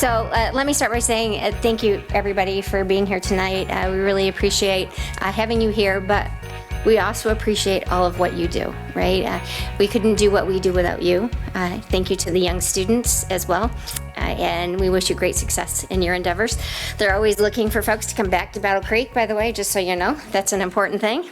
So let me start by saying thank you, everybody, for being here tonight. We really appreciate having you here, but we also appreciate all of what you do, right? We couldn't do what we do without you. Thank you to the young students as well. And we wish you great success in your endeavors. They're always looking for folks to come back to Battle Creek, by the way, just so you know. That's an important thing.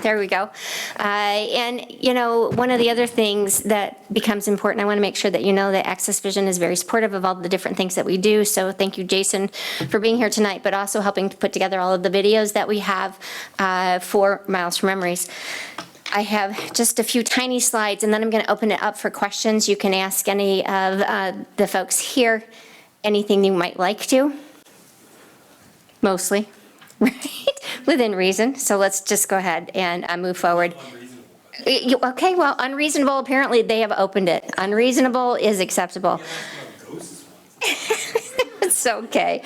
There we go. And, you know, one of the other things that becomes important, I want to make sure that you know that Access Vision is very supportive of all the different things that we do. So thank you, Jason, for being here tonight, but also helping to put together all of the videos that we have for Miles for Memories. I have just a few tiny slides, and then I'm going to open it up for questions. You can ask any of the folks here anything you might like to, mostly, right? Within reason. So let's just go ahead and move forward. Okay, well, unreasonable, apparently they have opened it. Unreasonable is acceptable. It's okay.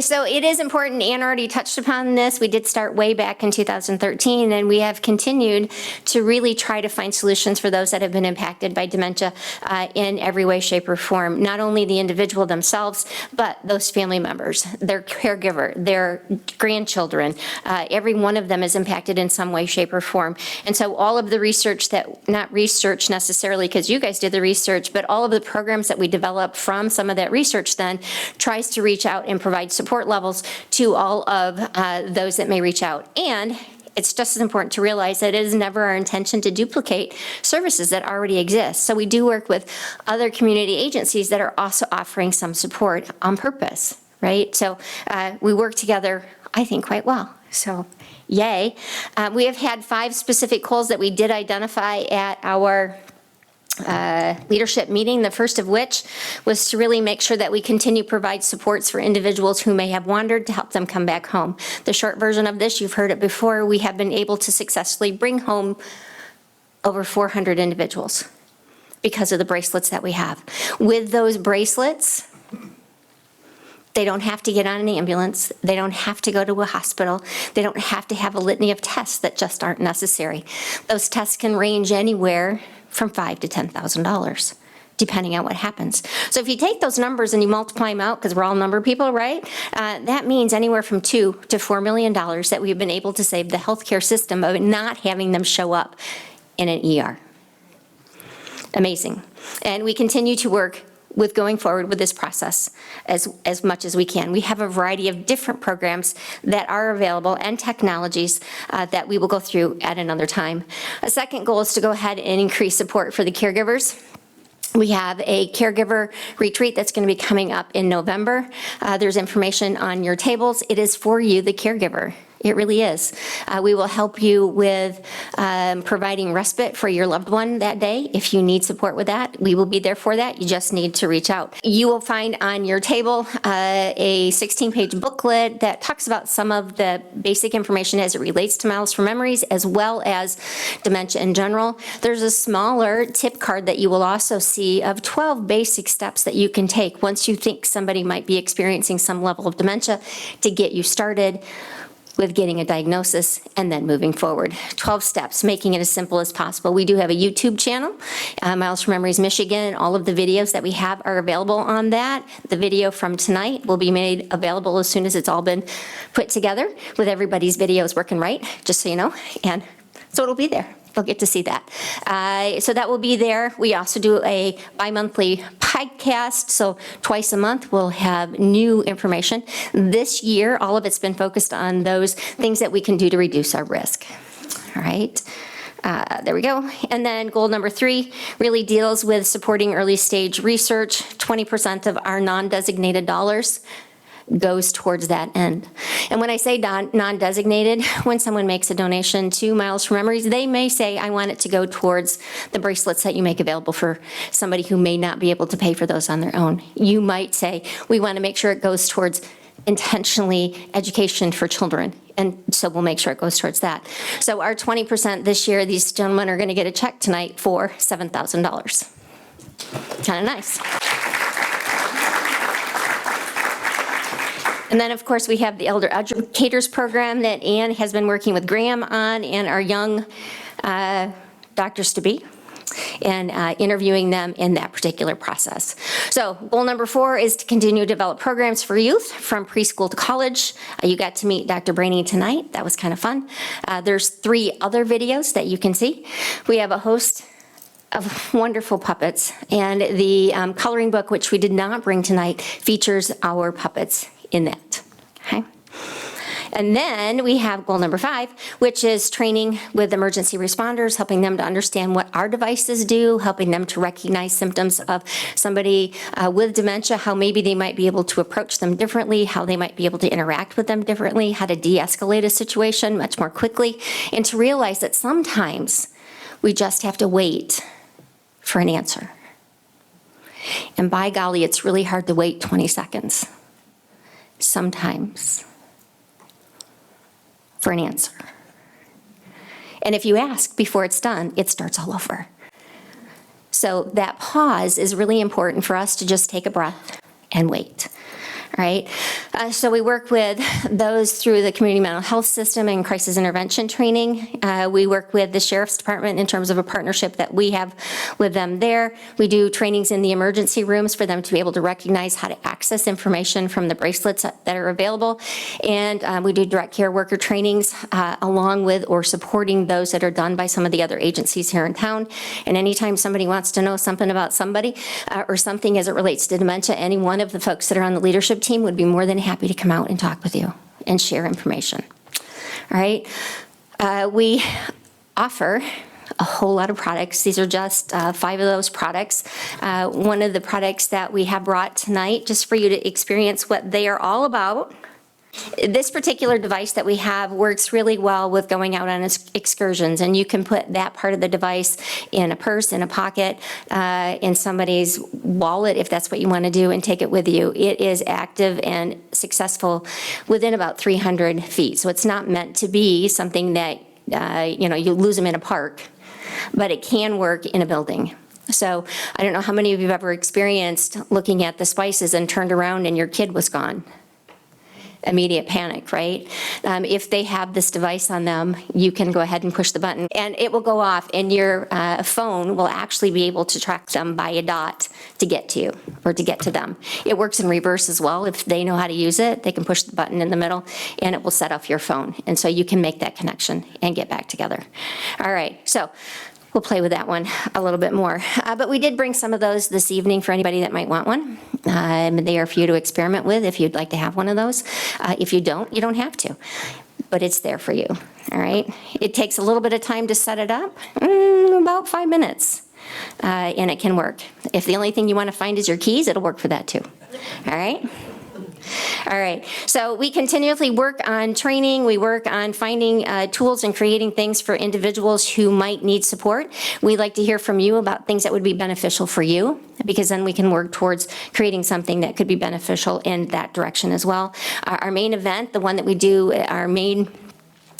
So it is important, Ann already touched upon this. We did start way back in 2013, and we have continued to really try to find solutions for those that have been impacted by dementia in every way, shape, or form. Not only the individual themselves, but those family members, their caregiver, their grandchildren. Every one of them is impacted in some way, shape, or form. And so all of the research that, not research necessarily because you guys did the research, but all of the programs that we developed from some of that research then tries to reach out and provide support levels to all of those that may reach out. And it's just as important to realize that it is never our intention to duplicate services that already exist. So we do work with other community agencies that are also offering some support on purpose, right? So we work together, I think, quite well. So yay. We have had 5 specific goals that we did identify at our leadership meeting, the first of which was to really make sure that we continue to provide supports for individuals who may have wandered to help them come back home. The short version of this, you've heard it before, we have been able to successfully bring home over 400 individuals because of the bracelets that we have. With those bracelets, they don't have to get on an ambulance. They don't have to go to a hospital. They don't have to have a litany of tests that just aren't necessary. Those tests can range anywhere from $5,000 to $10,000, depending on what happens. So if you take those numbers and you multiply them out, because we're all number people, right? That means anywhere from $2 to $4 million that we've been able to save the healthcare system of not having them show up in an ER. Amazing. And we continue to work with going forward with this process as much as we can. We have a variety of different programs that are available and technologies that we will go through at another time. A second goal is to go ahead and increase support for the caregivers. We have a caregiver retreat that's going to be coming up in November. There's information on your tables. It is for you, the caregiver. It really is. We will help you with providing respite for your loved one that day. If you need support with that, we will be there for that. You just need to reach out. You will find on your table a 16-page booklet that talks about some of the basic information as it relates to Miles for Memories, as well as dementia in general. There's a smaller tip card that you will also see of 12 basic steps that you can take once you think somebody might be experiencing some level of dementia to get you started with getting a diagnosis and then moving forward. 12 steps, making it as simple as possible. We do have a YouTube channel, Miles for Memories Michigan. All of the videos that we have are available on that. The video from tonight will be made available as soon as it's all been put together with everybody's videos working right, just so you know. And so it'll be there. They'll get to see that. So that will be there. We also do a bi-monthly podcast, so twice a month we'll have new information. This year, all of it's been focused on those things that we can do to reduce our risk. All right. There we go. And then goal number 3 really deals with supporting early stage research. 20% of our non-designated dollars goes towards that end. And when I say non-designated, when someone makes a donation to Miles for Memories, they may say, I want it to go towards the bracelets that you make available for somebody who may not be able to pay for those on their own. You might say, we want to make sure it goes towards intentionally education for children. And so we'll make sure it goes towards that. So our 20% this year, these gentlemen are going to get a check tonight for $7,000. Kind of nice. And then, of course, we have the Elder Educators Program that Ann has been working with Graham on and our young doctors-to-be. and interviewing them in that particular process. So goal number 4 is to continue to develop programs for youth from preschool to college. You got to meet Dr. Brainy tonight. That was kind of fun. There's 3 other videos that you can see. We have a host of wonderful puppets, and the coloring book, which we did not bring tonight, features our puppets in that. Okay. And then we have goal number 5, which is training with emergency responders, helping them to understand what our devices do, helping them to recognize symptoms of somebody with dementia, how maybe they might be able to approach them differently, how they might be able to interact with them differently, how to de-escalate a situation much more quickly, and to realize that sometimes we just have to wait for an answer. And by golly, it's really hard to wait 20 seconds. Sometimes. For an answer. And if you ask before it's done, it starts all over. So that pause is really important for us to just take a breath and wait. Right? So we work with those through the community mental health system and crisis intervention training. We work with the Sheriff's Department in terms of a partnership that we have with them there. We do trainings in the emergency rooms for them to be able to recognize how to access information from the bracelets that are available. And we do direct care worker trainings along with or supporting those that are done by some of the other agencies here in town. And anytime somebody wants to know something about somebody or something as it relates to dementia, any one of the folks that are on the leadership team would be more than happy to come out and talk with you and share information. All right. We offer a whole lot of products. These are just 5 of those products. One of the products that we have brought tonight, just for you to experience what they are all about. This particular device that we have works really well with going out on excursions, and you can put that part of the device in a purse, in a pocket, in somebody's wallet if that's what you want to do, and take it with you. It is active and successful within about 300 feet. So it's not meant to be something that you lose them in a park, but it can work in a building. So I don't know how many of you have ever experienced looking at the spices and turned around and your kid was gone. Immediate panic, right? If they have this device on them, you can go ahead and push the button and it will go off, and your phone will actually be able to track them by a dot to get to you or to get to them. It works in reverse as well. If they know how to use it, they can push the button in the middle and it will set off your phone. And so you can make that connection and get back together. All right, so we'll play with that one a little bit more. But we did bring some of those this evening for anybody that might want one. They are for you to experiment with if you'd like to have one of those. If you don't, you don't have to. But it's there for you, all right? It takes a little bit of time to set it up, about 5 minutes, and it can work. If the only thing you want to find is your keys, it'll work for that too, all right? All right, so we continually work on training. We work on finding tools and creating things for individuals who might need support. We like to hear from you about things that would be beneficial for you, because then we can work towards creating something that could be beneficial in that direction as well. Our main event, the one that we do, our main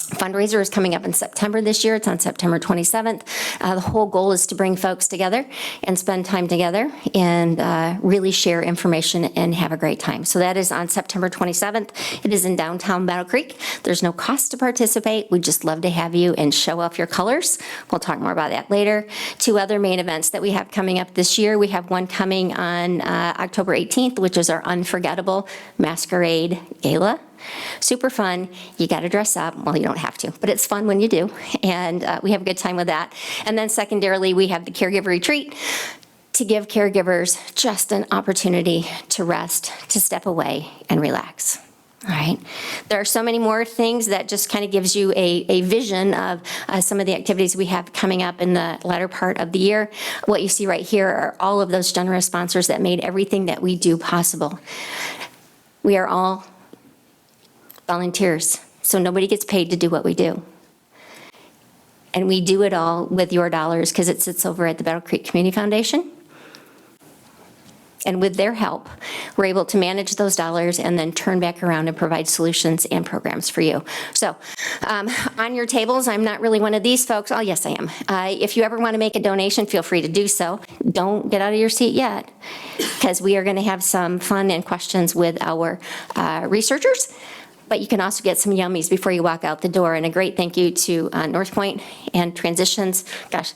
fundraiser is coming up in September this year. It's on September 27th. The whole goal is to bring folks together and spend time together and really share information and have a great time. So that is on September 27th. It is in downtown Battle Creek. There's no cost to participate. We'd just love to have you and show off your colors. We'll talk more about that later. 2 other main events that we have coming up this year. We have one coming on October 18th, which is our Unforgettable Masquerade Gala. Super fun. You got to dress up. Well, you don't have to, but it's fun when you do. And we have a good time with that. And then secondarily, we have the Caregiver Retreat to give caregivers just an opportunity to rest, to step away and relax. All right. There are so many more things that just kind of gives you a vision of some of the activities we have coming up in the latter part of the year. What you see right here are all of those generous sponsors that made everything that we do possible. We are all volunteers, so nobody gets paid to do what we do. And we do it all with your dollars because it sits over at the Battle Creek Community Foundation. And with their help, we're able to manage those dollars and then turn back around and provide solutions and programs for you. So on your tables, I'm not really one of these folks. Oh, yes, I am. If you ever want to make a donation, feel free to do so. Don't get out of your seat yet, because we are going to have some fun and questions with our researchers. But you can also get some yummies before you walk out the door. And a great thank you to North Point and Transitions. Gosh,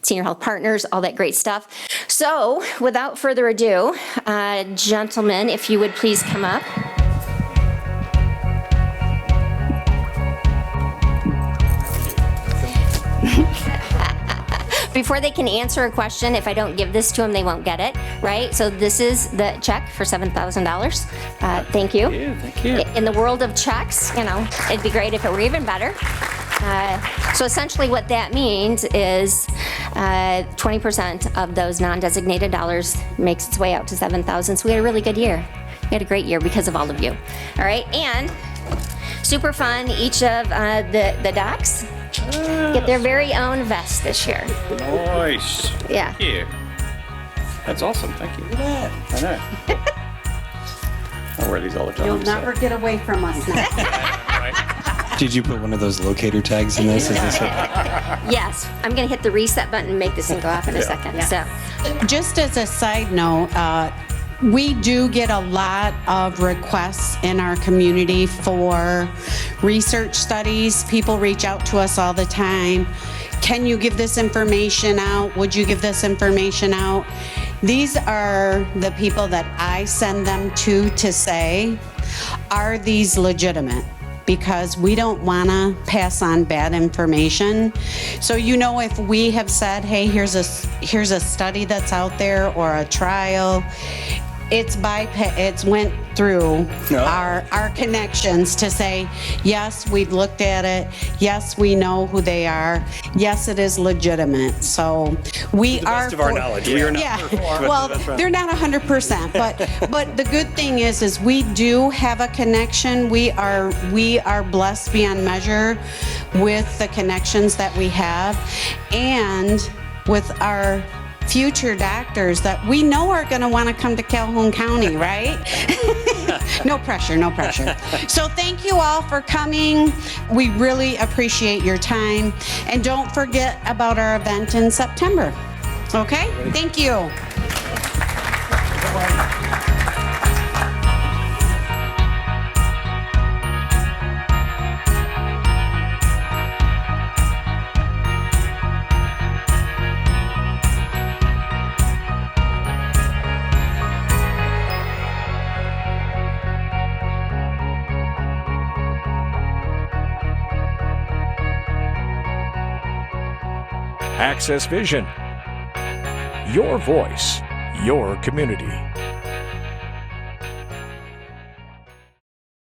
Senior Health Partners, all that great stuff. So without further ado, gentlemen, if you would please come up. Before they can answer a question, if I don't give this to them, they won't get it, right? So this is the check for $7,000. Thank you. Thank you. In the world of checks, it'd be great if it were even better. So essentially what that means is 20% of those non-designated dollars makes its way out to 7,000. So we had a really good year. We had a great year because of all of you. All right, and super fun, each of the docs get their very own vest this year. Nice. Yeah. Thank you. That's awesome. Thank you. I know. I'll wear these all the time. You'll never get away from us now. Did you put one of those locator tags in this? Is this Yes, I'm gonna hit the reset button and make this thing go off in a second, so. Just as a side note, we do get a lot of requests in our community for research studies. People reach out to us all the time. Can you give this information out? Would you give this information out? These are the people that I send them to say, are these legitimate? Because we don't want to pass on bad information. So if we have said, hey, here's a study that's out there or a trial, it's went through our connections to say, yes, we've looked at it. Yes, we know who they are. Yes, it is legitimate. So we are. best of our knowledge, we are not. Yeah. Well, they're not 100%, but the good thing is we do have a connection. We are blessed beyond measure with the connections that we have, and with our future doctors that we know are going to want to come to Calhoun County, right? No pressure, no pressure. So thank you all for coming. We really appreciate your time. And don't forget about our event in September. Okay? Thank you. Access Vision. Your voice, your community.